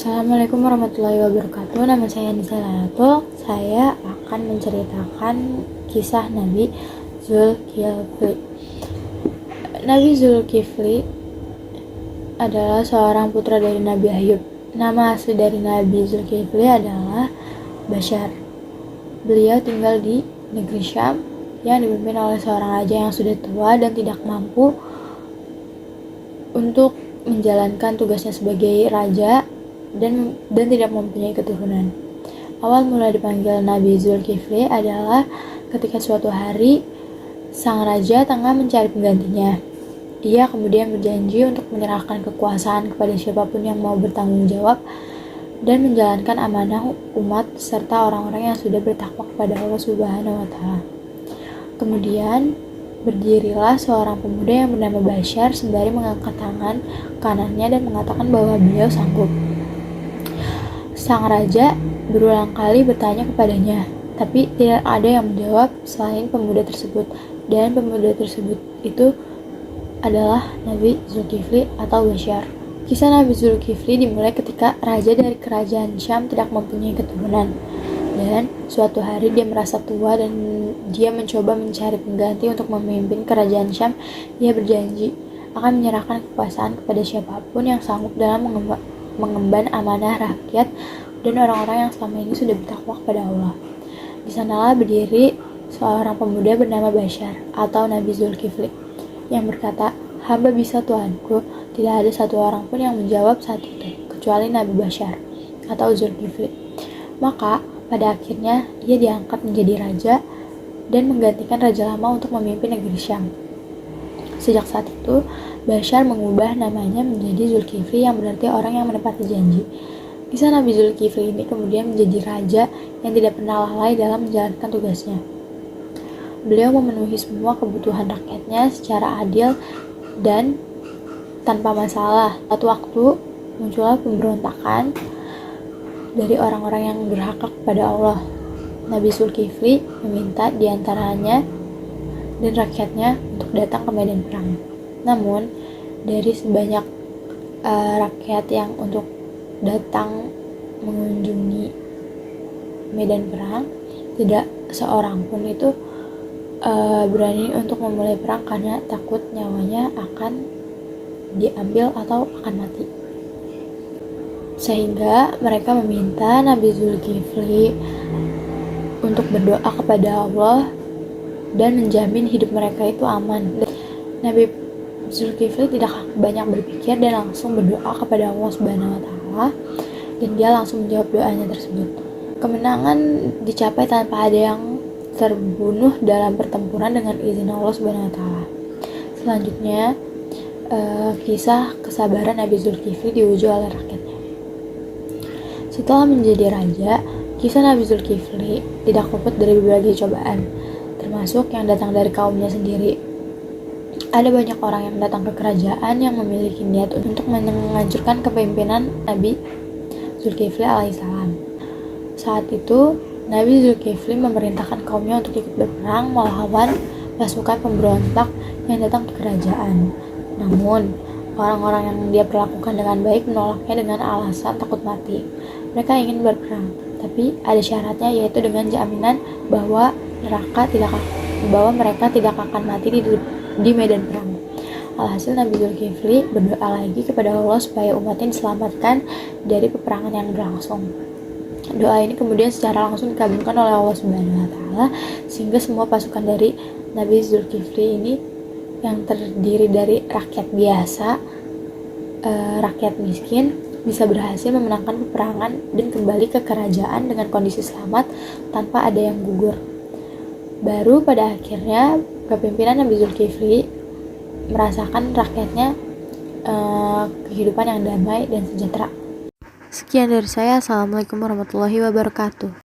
Assalamualaikum warahmatullahi wabarakatuh. Nama saya Nisa Lalatul. Saya akan menceritakan kisah Nabi Zulkifli. Nabi Zulkifli adalah seorang putra dari Nabi Ayub. Nama asli dari Nabi Zulkifli adalah Bashar. Beliau tinggal di negeri Syam yang dipimpin oleh seorang raja yang sudah tua dan tidak mampu untuk menjalankan tugasnya sebagai raja dan tidak mempunyai keturunan. Awal mula dipanggil Nabi Zulkifli adalah ketika suatu hari sang raja tengah mencari penggantinya. Ia kemudian berjanji untuk menyerahkan kekuasaan kepada siapapun yang mau bertanggung jawab dan menjalankan amanah umat serta orang-orang yang sudah bertakwa kepada Allah Subhanahu wa taala. Kemudian berdirilah seorang pemuda yang bernama Bashar sembari mengangkat tangan kanannya dan mengatakan bahwa beliau sanggup. Sang raja berulang kali bertanya kepadanya, tapi tidak ada yang menjawab selain pemuda tersebut, dan pemuda tersebut itu adalah Nabi Zulkifli atau Bashar. Kisah Nabi Zulkifli dimulai ketika raja dari kerajaan Syam tidak mempunyai keturunan, dan suatu hari dia merasa tua dan dia mencoba mencari pengganti untuk memimpin kerajaan Syam. Ia berjanji akan menyerahkan kekuasaan kepada siapapun yang sanggup dalam mengemban amanah rakyat dan orang-orang yang selama ini sudah bertakwa kepada Allah. Di sanalah berdiri seorang pemuda bernama Bashar atau Nabi Zulkifli yang berkata, "Hamba bisa Tuanku." Tidak ada satu orang pun yang menjawab saat itu kecuali Nabi Bashar atau Zulkifli. Maka pada akhirnya ia diangkat menjadi raja dan menggantikan raja lama untuk memimpin negeri Syam. Sejak saat itu, Bashar mengubah namanya menjadi Zulkifli yang berarti orang yang menepati janji. Kisah Nabi Zulkifli ini kemudian menjadi raja yang tidak pernah lalai dalam menjalankan tugasnya. Beliau memenuhi semua kebutuhan rakyatnya secara adil dan tanpa masalah. Suatu waktu muncullah pemberontakan dari orang-orang yang durhaka kepada Allah. Nabi Zulkifli meminta diantaranya dan rakyatnya untuk datang ke medan perang. Namun dari sebanyak rakyat yang untuk datang mengunjungi medan perang, tidak seorang pun itu berani untuk memulai perang karena takut nyawanya akan diambil atau akan mati. Sehingga mereka meminta Nabi Zulkifli untuk berdoa kepada Allah dan menjamin hidup mereka itu aman. Nabi Zulkifli tidak banyak berpikir dan langsung berdoa kepada Allah Subhanahu wa taala, dan dia langsung menjawab doanya tersebut. Kemenangan dicapai tanpa ada yang terbunuh dalam pertempuran dengan izin Allah Subhanahu wa taala. Selanjutnya, kisah kesabaran Nabi Zulkifli diuji oleh rakyatnya. Setelah menjadi raja, kisah Nabi Zulkifli tidak luput dari berbagai cobaan, termasuk yang datang dari kaumnya sendiri. Ada banyak orang yang datang ke kerajaan yang memiliki niat untuk menghancurkan kepemimpinan Nabi Zulkifli alaihissalam. Saat itu, Nabi Zulkifli memerintahkan kaumnya untuk ikut berperang melawan pasukan pemberontak yang datang ke kerajaan. Namun, orang-orang yang dia perlakukan dengan baik menolaknya dengan alasan takut mati. Mereka ingin berperang, tapi ada syaratnya, yaitu dengan jaminan bahwa mereka tidak akan mati di medan perang. Alhasil Nabi Zulkifli berdoa lagi kepada Allah supaya umatnya diselamatkan dari peperangan yang berlangsung. Doa ini kemudian secara langsung dikabulkan oleh Allah Subhanahu wa taala, sehingga semua pasukan dari Nabi Zulkifli ini yang terdiri dari rakyat biasa, rakyat miskin, bisa berhasil memenangkan peperangan dan kembali ke kerajaan dengan kondisi selamat tanpa ada yang gugur. Baru pada akhirnya kepemimpinan Nabi Zulkifli merasakan rakyatnya kehidupan yang damai dan sejahtera. Sekian dari saya. Assalamualaikum warahmatullahi wabarakatuh.